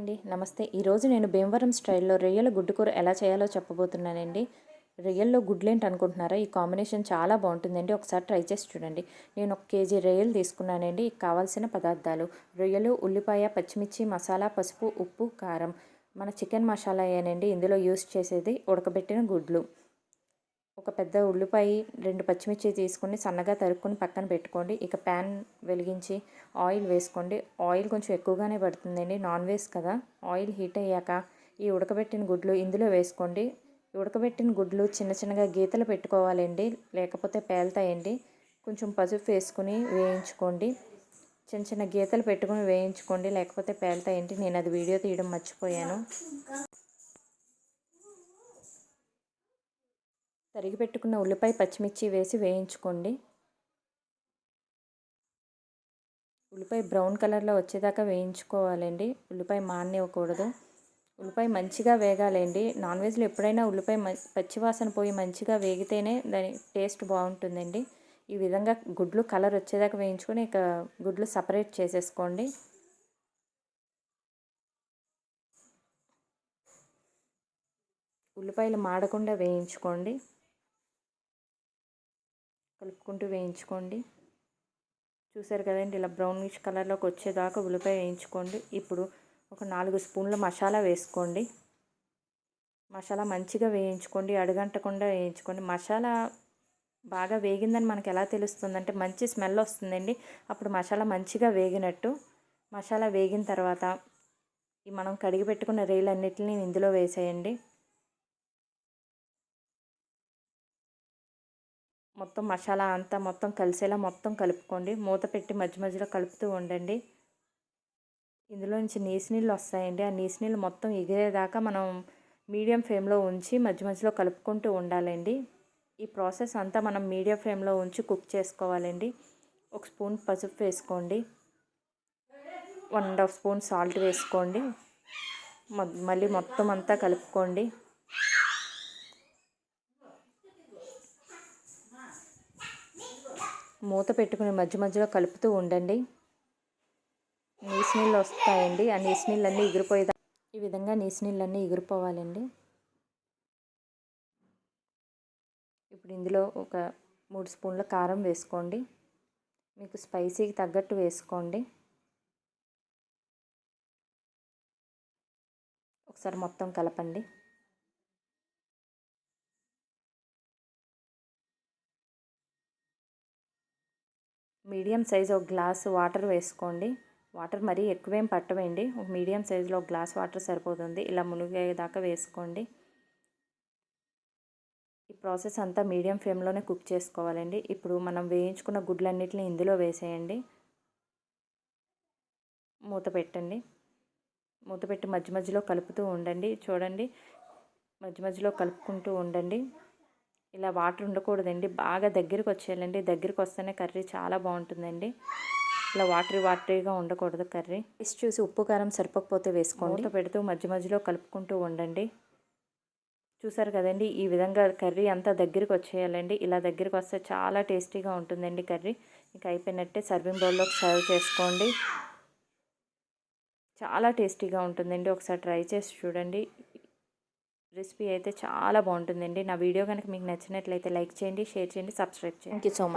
అండి నమస్తే. ఈరోజు నేను భీమవరం స్టైల్లో రొయ్యల గుడ్డు కూర ఎలా చేయాలో చెప్పబోతున్నానండి. రొయ్యల్లో గుడ్లేంటి అనుకుంటున్నారా? ఈ కాంబినేషన్ చాలా బాగుంటుందండి. ఒకసారి ట్రై చేసి చూడండి. నేను 1 కేజీ రొయ్యలు తీసుకున్నానండి. కావాల్సిన పదార్థాలు: రొయ్యలు, ఉల్లిపాయ, పచ్చిమిర్చి, మసాలా, పసుపు, ఉప్పు, కారం. మన చికెన్ మసాలా ఏనండి ఇందులో యూస్ చేసేది. ఉడకబెట్టిన గుడ్లు, ఒక పెద్ద ఉల్లిపాయ, 2 పచ్చిమిర్చి తీసుకొని సన్నగా తరుక్కొని పక్కన పెట్టుకోండి. ఇక ప్యాన్ వెలిగించి ఆయిల్ వేసుకోండి. ఆయిల్ కొంచెం ఎక్కువగానే పడుతుందండి, నాన్ వెజ్ కదా. ఆయిల్ హీట్ అయ్యాక ఈ ఉడకబెట్టిన గుడ్లు ఇందులో వేసుకోండి. ఉడకబెట్టిన గుడ్లు చిన్న చిన్నగా గీతలు పెట్టుకోవాలండి, లేకపోతే పేలుతాయండి. కొంచెం పసుపు వేసుకుని వేయించుకోండి. చిన్న చిన్న గీతలు పెట్టుకుని వేయించుకోండి, లేకపోతే పేలుతాయండి. నేను అది వీడియో తీయడం మర్చిపోయాను. తరిగి పెట్టుకున్న ఉల్లిపాయ, పచ్చిమిర్చి వేసి వేయించుకోండి. ఉల్లిపాయ బ్రౌన్ కలర్లో వచ్చేదాకా వేయించుకోవాలండి. ఉల్లిపాయ మాడనివ్వకూడదు. ఉల్లిపాయ మంచిగా వేగాలండి. నాన్ వెజ్లో ఎప్పుడైనా ఉల్లిపాయ పచ్చివాసన పోయి మంచిగా వేగితేనే దాని టేస్ట్ బాగుంటుందండి. ఈ విధంగా గుడ్లు కలర్ వచ్చేదాకా వేయించుకొని ఇక గుడ్లు సపరేట్ చేసేసుకోండి. ఉల్లిపాయలు మాడకుండా వేయించుకోండి, కలుపుకుంటూ వేయించుకోండి. చూసారు కదండి, ఇలా బ్రౌనిష్ కలర్లోకి వచ్చేదాకా ఉల్లిపాయ వేయించుకోండి. ఇప్పుడు ఒక 4 స్పూన్ల మసాలా వేసుకోండి. మసాలా మంచిగా వేయించుకోండి, అడుగంటకుండా వేయించుకోండి. మసాలా బాగా వేగిందని మనకు ఎలా తెలుస్తుందంటే మంచి స్మెల్ వస్తుందండి. అప్పుడు మసాలా మంచిగా వేగినట్టు. మసాలా వేగిన తర్వాత ఈ మనం కడిగి పెట్టుకున్న రొయ్యలన్నిటిని ఇందులో వేసేయండి. మొత్తం మసాలా అంతా మొత్తం కలిసేలా మొత్తం కలుపుకోండి. మూత పెట్టి మధ్య మధ్యలో కలుపుతూ ఉండండి. ఇందులో నుంచి నీళ్ళు వస్తాయండి. ఆ నీళ్ళు మొత్తం ఎగిరేదాకా మనం మీడియం ఫ్లేమ్లో ఉంచి మధ్య మధ్యలో కలుపుకుంటూ ఉండాలండి. ఈ ప్రాసెస్ అంతా మనం మీడియం ఫ్లేమ్లో ఉంచి కుక్ చేసుకోవాలండి. 1 స్పూన్ పసుపు వేసుకోండి, 1½ స్పూన్ సాల్ట్ వేసుకోండి. మళ్ళీ మొత్తం అంతా కలుపుకోండి. మూత పెట్టుకుని మధ్య మధ్యలో కలుపుతూ ఉండండి. నీళ్ళు వస్తాయండి. ఆ నీళ్ళన్నీ ఎగిరిపోయేదా ఈ విధంగా నీళ్ళన్నీ ఎగిరిపోవాలండి. ఇప్పుడు ఇందులో ఒక 3 స్పూన్ల కారం వేసుకోండి. మీకు స్పైసీకి తగ్గట్టు వేసుకోండి. ఒకసారి మొత్తం కలపండి. మీడియం సైజు ఒక గ్లాసు వాటర్ వేసుకోండి. వాటర్ మరీ ఎక్కువేం పట్టవేయండి. ఒక మీడియం సైజులో ఒక గ్లాస్ వాటర్ సరిపోతుంది. ఇలా మునిగేదాకా వేసుకోండి. ఈ ప్రాసెస్ అంతా మీడియం ఫ్లేమ్లోనే కుక్ చేసుకోవాలండి. ఇప్పుడు మనం వేయించుకున్న గుడ్లన్నిటిని ఇందులో వేసేయండి. మూత పెట్టండి. మూత పెట్టి మధ్య మధ్యలో కలుపుతూ ఉండండి. చూడండి, మధ్య మధ్యలో కలుపుకుంటూ ఉండండి. ఇలా వాటర్ ఉండకూడదండి, బాగా దగ్గరికి వచ్చేయాలండి. దగ్గరికి వస్తేనే కర్రీ చాలా బాగుంటుందండి. ఇలా వాటరీగా ఉండకూడదు కర్రీ. టేస్ట్ చూసి ఉప్పు కారం సరిపోకపోతే వేసుకోండి. మూత పెడుతూ మధ్య మధ్యలో కలుపుకుంటూ ఉండండి. చూసారు కదండి, ఈ విధంగా కర్రీ అంతా దగ్గరికి వచ్చేయాలండి. ఇలా దగ్గరికి వస్తే చాలా టేస్టీగా ఉంటుందండి కర్రీ. ఇంకా అయిపోయినట్టే. సర్వింగ్ బౌల్లోకి సర్వ్ చేసుకోండి. చాలా టేస్టీగా ఉంటుందండి. ఒకసారి ట్రై చేసి చూడండి. రెసిపీ అయితే చాలా బాగుంటుందండి. నా వీడియో కనుక మీకు నచ్చినట్లయితే లైక్ చేయండి, షేర్ చేయండి, సబ్స్క్రైబ్ చేయండి. Thank you so much.